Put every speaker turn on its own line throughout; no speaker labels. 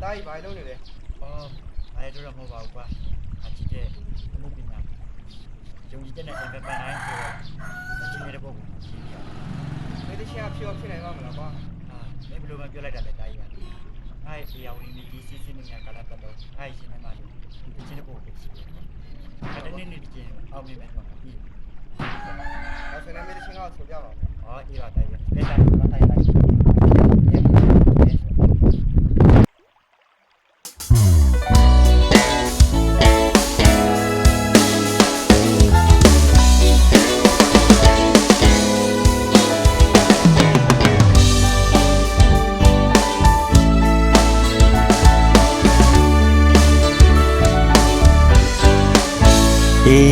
တားကြီးဘာလုပ်နေလဲ
အဲ့တော့မဟုတ်ပါဘူးကွာအချစ်တဲ့အမှုပညာယုံကြည်တဲ့နဲ့အင်ပန်တိုင်းဆိုတော့အချင်းတဲ့ပုံကိုရှင်းပြရ
မင်းတချင်းကဖြောဖြစ်နိုင်မှာမလားကွာ
မင်းဘယ်လိုမှပြောလိုက်တာလဲတားကြီးကအဲ့ဒီအရာဝင်ကြီးစီစီနေတာကလည်းတော့အဲ့ရှင်းနေမှလို့ဒီချင်းတဲ့ပုံကိုရှင်းပြတယ်အဲ့ဒီနေ့ဒီချင်းအောင်မြင်မယ်တော့ပြီး
အဲ့ဆိုရင်မင်းတချင်းကဆိုပြပါဦး
အေးပါတားကြီးလက်တိုင်းပါတား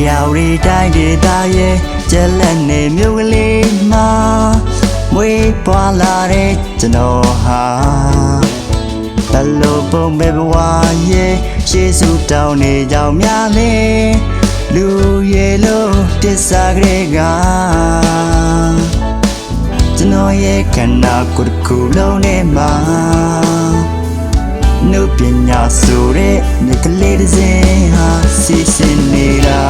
ရောက်ရီတိုင်းဒေသရဲ့ကျက်လက်နေမြို့ကလေးမှာမွေးပွားလာတဲ့ကျွန်တော်ဟာဘလို့ပုံပဲဘဝရဲ့ရှေးစုတောင်းနေကြောင်များလေလူရဲ့လို့တစ္ဆာကလေးကကျွန်တော်ရဲ့ခန္ဓာကိုယ်တစ်ခုလုံးနဲ့မှာနုပညာဆိုတဲ့မြက်ကလေးတစ်စင်းဟာစီစဉ်နေတာ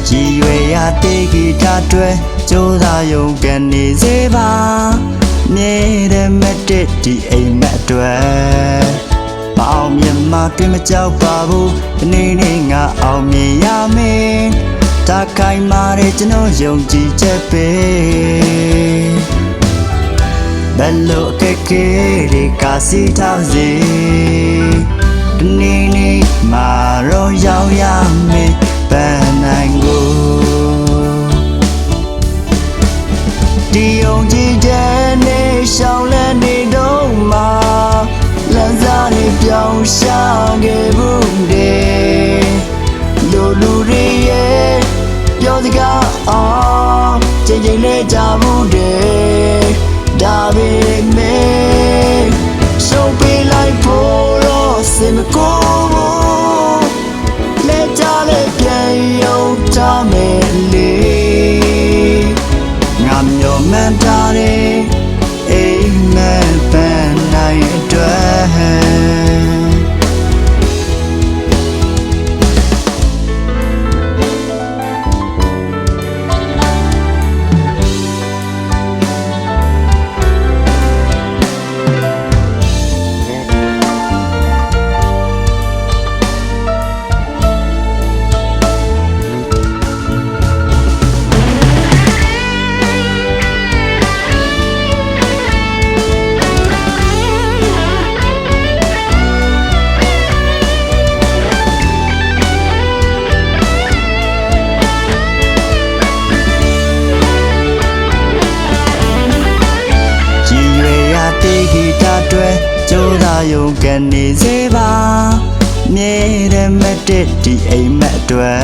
ကြည်ရွယ်ရတေဂီတာတွေကြိုးစားရုံကနေစေပါမြဲတဲ့မတ်တဲ့ဒီအိမ်မက်တွေအောင်မြင်မှတွေ့မကြောက်ပါဘူးဒီနေ့ငါအောင်မြင်ရမယ်တာခိုင်မာတဲ့ကျွန်တော်ယုံကြည်ချက်ပဲဘယ်လိုအခက်ခဲတွေကစီထားစေဒီနေ့မှာတော့ရောက်ရမယ်ပန်းနိုင်ကိုဒီယုံကြည်ချက်နဲ့ရှောင်းလန်းနေတော့မှာလမ်းစားတွေပြောင်းရှာခဲ့ဘူးတဲ့လူတွေရဲ့ပြောစကားအောင်ချိန်လေးကြမှုတဲ့ဒါပေမဲ့ရှုံးပေးလိုက်ဖို့တော့စင်မကိုလက်ကြလေးပြန်ရုံထားမယ်လေငါမျောမှန်းထားတဲ့အိမ်မက်ပန်းနိုင်အတွက်ကြိုးစားရုံကနေစေပါမြဲတဲ့မတ်တဲ့ဒီအိမ်မက်တွေ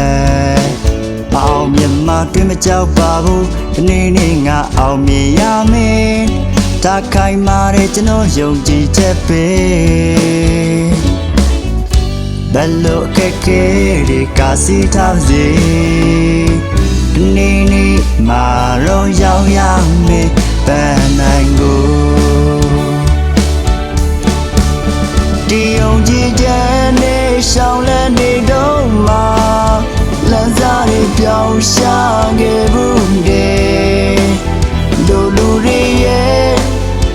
အောင်မြင်မှတွေ့မကြောက်ပါဘူးဒီနေ့ငါအောင်မြင်ရမယ်တာခိုင်မာတဲ့ကျွန်တော်ယုံကြည်ချက်ပဲဘယ်လိုအခက်ခဲတွေကစီထားစေဒီနေ့မှာတော့ရောက်ရမယ်ပန်းနိုင်ကိုဒီယုံကြည်ချက်နဲ့ရှောင်းလန်းနေတော့မှာလမ်းစားတွေပြောင်းရှာခဲ့ဘူးတဲ့လူတွေရဲ့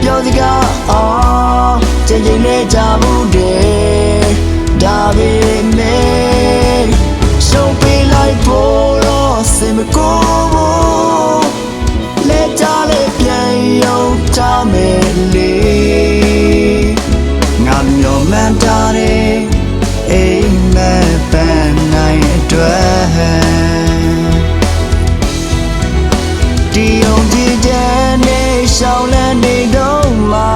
ပြောစကားအောင်ချိန်လေးကြဘူးတဲ့ဒါပေမဲ့ရှုံးပေးလိုက်ဖို့တော့စင်မကိုလက်ကြလေးပြန်ရုံထားမယ်လေငါမျောမှန်းထားတဲ့အိမ်မက်ပန်းနိုင်အတွက်ဒီယုံကြည်ချက်နဲ့ရှောင်းလန်းနေတော့မှာ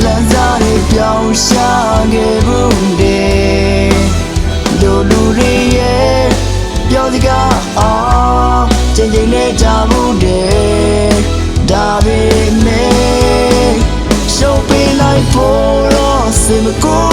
လမ်းစားတွေပြောင်းရှာခဲ့ဘူးတဲ့လူတွေရဲ့ပြောစကားအောင်ချိန်လေးကြဘူးတဲ့ဒါပေမဲ့ရှုံးပေးလိုက်ဖို့တော့စင်မကို